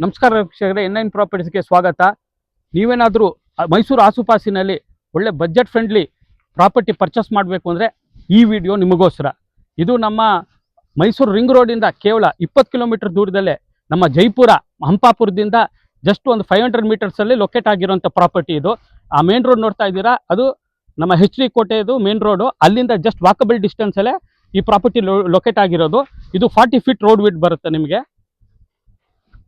ನಮಸ್ಕಾರ ವೀಕ್ಷಕರೇ, N9 ಪ್ರಾಪರ್ಟೀಸ್ಗೆ ಸ್ವಾಗತ. ನೀವೇನಾದರೂ ಮೈಸೂರು ಆಸುಪಾಸಿನಲ್ಲಿ ಒಳ್ಳೆ ಬಜೆಟ್ ಫ್ರೆಂಡ್ಲಿ ಪ್ರಾಪರ್ಟಿ ಪರ್ಚೇಸ್ ಮಾಡಬೇಕು ಅಂದರೆ ಈ ವಿಡಿಯೋ ನಿಮಗೋಸ್ಕರ. ಇದು ನಮ್ಮ ಮೈಸೂರು ರಿಂಗ್ ರೋಡಿಂದ ಕೇವಲ 20 ಕಿಲೋಮೀಟರ್ ದೂರದಲ್ಲೇ ನಮ್ಮ ಜೈಪುರ ಹಂಪಾಪುರದಿಂದ ಜಸ್ಟ್ ಒಂದು 500 ಮೀಟರ್ಸಲ್ಲಿ ಲೊಕೇಟ್ ಆಗಿರೋಂಥ ಪ್ರಾಪರ್ಟಿ ಇದು. ಆ ಮೇನ್ ರೋಡ್ ನೋಡ್ತಾ ಇದ್ದೀರಾ, ಅದು ನಮ್ಮ HD ಕೋಟೆದು ಮೇನ್ ರೋಡು. ಅಲ್ಲಿಂದ ಜಸ್ಟ್ ವಾಕಬಲ್ ಡಿಸ್ಟೆನ್ಸಲ್ಲೇ ಈ ಪ್ರಾಪರ್ಟಿ ಲೊಕೇಟ್ ಆಗಿರೋದು. ಇದು 40 ಫೀಟ್ ರೋಡ್ ವಿಡ್ತ್ ಬರುತ್ತೆ ನಿಮಗೆ.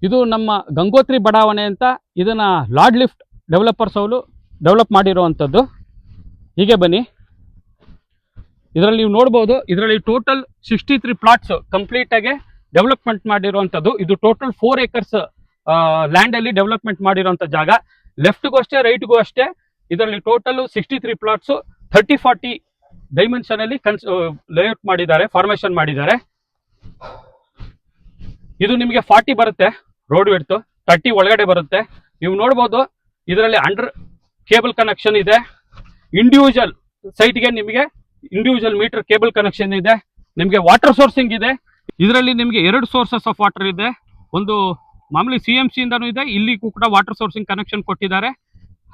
ಇದು ನಮ್ಮ ಗಂಗೋತ್ರಿ ಬಡಾವಣೆ ಅಂತ, ಇದನ್ನ ಲಾರ್ಡ್ ಲಿಫ್ಟ್ ಡೆವಲಪರ್ಸ್ ಅವರು ಡೆವಲಪ್ ಮಾಡಿರುವಂಥದ್ದು. ಹೀಗೆ ಬನ್ನಿ, ಇದರಲ್ಲಿ ನೀವು ನೋಡ್ಬೋದು, ಇದರಲ್ಲಿ ಟೋಟಲ್ 63 ಪ್ಲಾಟ್ಸ್ ಕಂಪ್ಲೀಟ್ ಆಗಿ ಡೆವಲಪ್ಮೆಂಟ್ ಮಾಡಿರುವಂಥದ್ದು. ಇದು ಟೋಟಲ್ 4 acres ಲ್ಯಾಂಡ್ ಅಲ್ಲಿ ಡೆವಲಪ್ಮೆಂಟ್ ಮಾಡಿರುವಂಥ ಜಾಗ. ಲೆಫ್ಟ್ಗೂ ಅಷ್ಟೇ, ರೈಟ್ಗೂ ಅಷ್ಟೇ. ಇದರಲ್ಲಿ ಟೋಟಲ್ 63 ಪ್ಲಾಟ್ಸ್ 30-40 ಡೈಮೆನ್ಷನ್ ಅಲ್ಲಿ ಲೇಔಟ್ ಮಾಡಿದ್ದಾರೆ, ಫಾರ್ಮೇಶನ್ ಮಾಡಿದ್ದಾರೆ. ಇದು ನಿಮಗೆ 40 ಬರುತ್ತೆ ರೋಡ್ ವಿಡ್ತ್, 30 ಒಳಗಡೆ ಬರುತ್ತೆ. ನೀವು ನೋಡ್ಬೋದು, ಇದರಲ್ಲಿ ಅಂಡರ್ ಕೇಬಲ್ ಕನೆಕ್ಷನ್ ಇದೆ. ಇಂಡಿವಿಜುವಲ್ ಸೈಟ್ಗೆ ನಿಮಗೆ ಇಂಡಿವಿಜುವಲ್ ಮೀಟರ್ ಕೇಬಲ್ ಕನೆಕ್ಷನ್ ಇದೆ. ನಿಮಗೆ ವಾಟರ್ ಸೋರ್ಸಿಂಗ್ ಇದೆ. ಇದರಲ್ಲಿ ನಿಮಗೆ 2 ಸೋರ್ಸಸ್ ಆಫ್ ವಾಟರ್ ಇದೆ. ಒಂದು ಮಾಮೂಲಿ CMC ಇಂದನೂ ಇದೆ, ಇಲ್ಲಿಗೂ ಕೂಡ ವಾಟರ್ ಸೋರ್ಸಿಂಗ್ ಕನೆಕ್ಷನ್ ಕೊಟ್ಟಿದ್ದಾರೆ.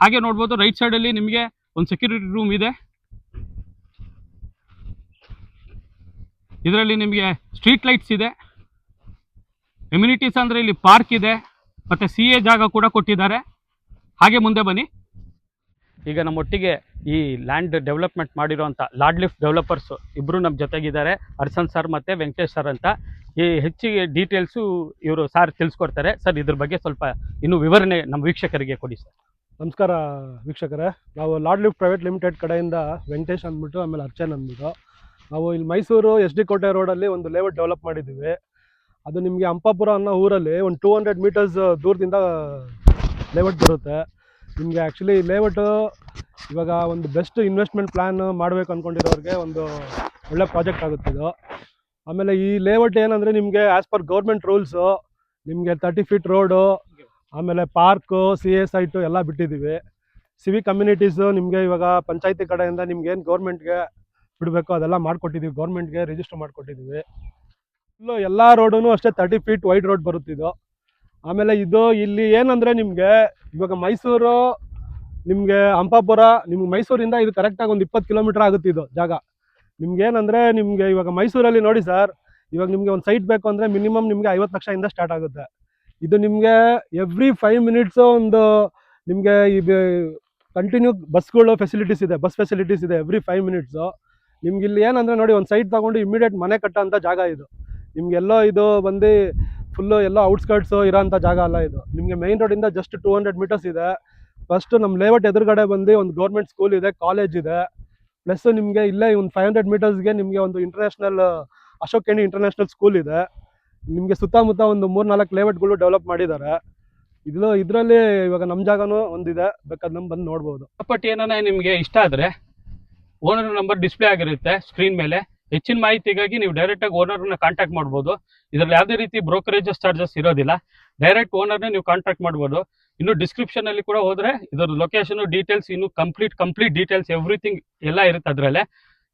ಹಾಗೆ ನೋಡ್ಬೋದು, ರೈಟ್ ಸೈಡ್ ಅಲ್ಲಿ ನಿಮಗೆ ಒಂದು ಸೆಕ್ಯೂರಿಟಿ ರೂಮ್ ಇದೆ. ಇದರಲ್ಲಿ ನಿಮಗೆ ಸ್ಟ್ರೀಟ್ ಲೈಟ್ಸ್ ಇದೆ. ಎಮ್ಯುನಿಟೀಸ್ ಅಂದರೆ ಇಲ್ಲಿ ಪಾರ್ಕ್ ಇದೆ, ಮತ್ತು CA ಜಾಗ ಕೂಡ ಕೊಟ್ಟಿದ್ದಾರೆ. ಹಾಗೆ ಮುಂದೆ ಬನ್ನಿ. ಈಗ ನಮ್ಮೊಟ್ಟಿಗೆ ಈ ಲ್ಯಾಂಡ್ ಡೆವಲಪ್ಮೆಂಟ್ ಮಾಡಿರೋಂಥ ಲಾರ್ಡ್ ಲಿಫ್ಟ್ ಡೆವಲಪರ್ಸ್ ಇಬ್ಬರು ನಮ್ಮ ಜೊತೆಗಿದ್ದಾರೆ, ಅರ್ಸನ್ ಸರ್ ಮತ್ತು ವೆಂಕಟೇಶ್ ಸರ್ ಅಂತ. ಈ ಹೆಚ್ಚಿಗೆ ಡೀಟೇಲ್ಸು ಇವರು ಸಾರ್ ತಿಳಿಸ್ಕೊಡ್ತಾರೆ. ಸರ್, ಇದ್ರ ಬಗ್ಗೆ ಸ್ವಲ್ಪ ಇನ್ನೂ ವಿವರಣೆ ನಮ್ಮ ವೀಕ್ಷಕರಿಗೆ ಕೊಡಿ ಸರ್. ನಮಸ್ಕಾರ ವೀಕ್ಷಕರೇ, ನಾವು ಲಾರ್ಡ್ ಲಿಫ್ಟ್ ಪ್ರೈವೇಟ್ ಲಿಮಿಟೆಡ್ ಕಡೆಯಿಂದ ವೆಂಕಟೇಶ್ ಅಂದ್ಬಿಟ್ಟು, ಆಮೇಲೆ ಅರ್ಚನ್ ಅಂದ್ಬಿಟ್ಟು, ನಾವು ಇಲ್ಲಿ ಮೈಸೂರು SD ಕೋಟೆ ರೋಡಲ್ಲಿ ಒಂದು ಲೇಔಟ್ ಡೆವಲಪ್ ಮಾಡಿದ್ದೀವಿ. ಅದು ನಿಮಗೆ ಹಂಪಾಪುರ ಅನ್ನೋ ಊರಲ್ಲಿ ಒಂದು 200 ಮೀಟರ್ಸ್ ದೂರದಿಂದ ಲೇಔಟ್ ಬರುತ್ತೆ. ನಿಮಗೆ ಆ್ಯಕ್ಚುಲಿ ಲೇಔಟು ಇವಾಗ ಒಂದು ಬೆಸ್ಟ್ ಇನ್ವೆಸ್ಟ್ಮೆಂಟ್ ಪ್ಲ್ಯಾನ್ ಮಾಡಬೇಕು ಅಂದ್ಕೊಂಡಿರೋರಿಗೆ ಒಂದು ಒಳ್ಳೆ ಪ್ರಾಜೆಕ್ಟ್ ಆಗುತ್ತೆ ಇದು. ಆಮೇಲೆ ಈ ಲೇಔಟ್ ಏನಂದರೆ ನಿಮಗೆ ಆ್ಯಸ್ ಪರ್ ಗೌರ್ಮೆಂಟ್ ರೂಲ್ಸು ನಿಮಗೆ 30 ಫೀಟ್ ರೋಡು, ಆಮೇಲೆ ಪಾರ್ಕು, CA ಸೈಟು ಎಲ್ಲ ಬಿಟ್ಟಿದ್ದೀವಿ. ಸಿವಿಕ್ ಕಮ್ಯುನಿಟೀಸು ನಿಮಗೆ ಇವಾಗ ಪಂಚಾಯತಿ ಕಡೆಯಿಂದ ನಿಮ್ಗೆ ಏನು ಗೌರ್ಮೆಂಟ್ಗೆ ಬಿಡಬೇಕು ಅದೆಲ್ಲ ಮಾಡಿಕೊಟ್ಟಿದ್ದೀವಿ, ಗೌರ್ಮೆಂಟ್ಗೆ ರಿಜಿಸ್ಟರ್ ಮಾಡಿಕೊಟ್ಟಿದ್ದೀವಿ. ಇಲ್ಲೂ ಎಲ್ಲ ರೋಡೂ ಅಷ್ಟೇ 30 ಫೀಟ್ ವೈಡ್ ರೋಡ್ ಬರುತ್ತಿದ್ದು. ಆಮೇಲೆ ಇದು ಇಲ್ಲಿ ಏನಂದರೆ ನಿಮಗೆ ಇವಾಗ ಮೈಸೂರು ನಿಮಗೆ ಹಂಪಾಪುರ, ನಿಮ್ಗೆ ಮೈಸೂರಿಂದ ಇದು ಕರೆಕ್ಟಾಗಿ ಒಂದು 20 ಕಿಲೋಮೀಟರ್ ಆಗುತ್ತೆ ಇದು ಜಾಗ. ನಿಮ್ಗೇನಂದರೆ ನಿಮಗೆ ಇವಾಗ ಮೈಸೂರಲ್ಲಿ ನೋಡಿ ಸರ್, ಇವಾಗ ನಿಮಗೆ ಒಂದು ಸೈಟ್ ಬೇಕು ಅಂದರೆ ಮಿನಿಮಮ್ ನಿಮಗೆ 50 ಲಕ್ಷದಿಂದ ಸ್ಟಾರ್ಟ್ ಆಗುತ್ತೆ. ಇದು ನಿಮಗೆ ಎವ್ರಿ 5 ಮಿನಿಟ್ಸು ಒಂದು ನಿಮಗೆ ಇದು ಕಂಟಿನ್ಯೂ ಬಸ್ಗಳು ಫೆಸಿಲಿಟೀಸ್ ಇದೆ, ಬಸ್ ಫೆಸಿಲಿಟೀಸ್ ಇದೆ ಎವ್ರಿ 5 ಮಿನಿಟ್ಸು. ನಿಮ್ಗೆ ಇಲ್ಲಿ ಏನಂದರೆ ನೋಡಿ, ಒಂದು ಸೈಟ್ ತೊಗೊಂಡು ಇಮಿಡಿಯೇಟ್ ಮನೆ ಕಟ್ಟೋಂಥ ಜಾಗ ಇದು. ನಿಮಗೆಲ್ಲೋ ಇದು ಬಂದು ಫುಲ್ಲು ಎಲ್ಲೋ ಔಟ್ಸ್ಕರ್ಟ್ಸು ಇರೋಂಥ ಜಾಗ ಅಲ್ಲ ಇದು. ನಿಮಗೆ ಮೈನ್ ರೋಡಿಂದ ಜಸ್ಟ್ 200 ಮೀಟರ್ಸ್ ಇದೆ. ಫಸ್ಟು ನಮ್ಮ ಲೇಔಟ್ ಎದುರುಗಡೆ ಬಂದು ಒಂದು ಗೌರ್ಮೆಂಟ್ ಸ್ಕೂಲ್ ಇದೆ, ಕಾಲೇಜ್ ಇದೆ. ಪ್ಲಸ್ ನಿಮಗೆ ಇಲ್ಲೇ ಒಂದು 500 ಮೀಟರ್ಸ್ಗೆ ನಿಮಗೆ ಒಂದು ಇಂಟರ್ನ್ಯಾಷನಲ್ ಅಶೋಕ್ ಇಂಟರ್ನ್ಯಾಷನಲ್ ಸ್ಕೂಲ್ ಇದೆ. ನಿಮಗೆ ಸುತ್ತಮುತ್ತ ಒಂದು 3-4 ಲೇಔಟ್ಗಳು ಡೆವಲಪ್ ಮಾಡಿದ್ದಾರೆ. ಇದರಲ್ಲಿ ಇವಾಗ ನಮ್ಮ ಜಾಗನೂ ಒಂದಿದೆ, ಬೇಕಾದ್ರೆ ನಮ್ಮ ಬಂದು ನೋಡ್ಬೋದು. ಪ್ರಾಪರ್ಟಿ ಏನಾನ ನಿಮಗೆ ಇಷ್ಟ ಆದರೆ ಓನರ್ ನಂಬರ್ ಡಿಸ್ಪ್ಲೇ ಆಗಿರುತ್ತೆ ಸ್ಕ್ರೀನ್ ಮೇಲೆ. ಹೆಚ್ಚಿನ ಮಾಹಿತಿಗಾಗಿ ನೀವು ಡೈರೆಕ್ಟಾಗಿ ಓನರ್ನ ಕಾಂಟ್ಯಾಕ್ಟ್ ಮಾಡ್ಬೋದು. ಇದರಲ್ಲಿ ಯಾವುದೇ ರೀತಿ ಬ್ರೋಕರೇಜಸ್ ಚಾರ್ಜಸ್ ಇರೋದಿಲ್ಲ. ಡೈರೆಕ್ಟ್ ಓನರ್ನೇ ನೀವು ಕಾಂಟ್ಯಾಕ್ಟ್ ಮಾಡ್ಬೋದು. ಇನ್ನು ಡಿಸ್ಕ್ರಿಪ್ಷನಲ್ಲಿ ಕೂಡ ಹೋದರೆ ಇದರ ಲೊಕೇಶನ್ ಡೀಟೇಲ್ಸ್, ಇನ್ನು ಕಂಪ್ಲೀಟ್ ಡೀಟೇಲ್ಸ್ ಎವ್ರಿಥಿಂಗ್ ಎಲ್ಲ ಇರುತ್ತೆ ಅದರಲ್ಲೇ.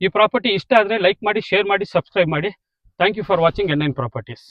ಈ ಪ್ರಾಪರ್ಟಿ ಇಷ್ಟ ಆದರೆ ಲೈಕ್ ಮಾಡಿ, ಶೇರ್ ಮಾಡಿ, ಸಬ್ಸ್ಕ್ರೈಬ್ ಮಾಡಿ. Thank you for watching N9 properties.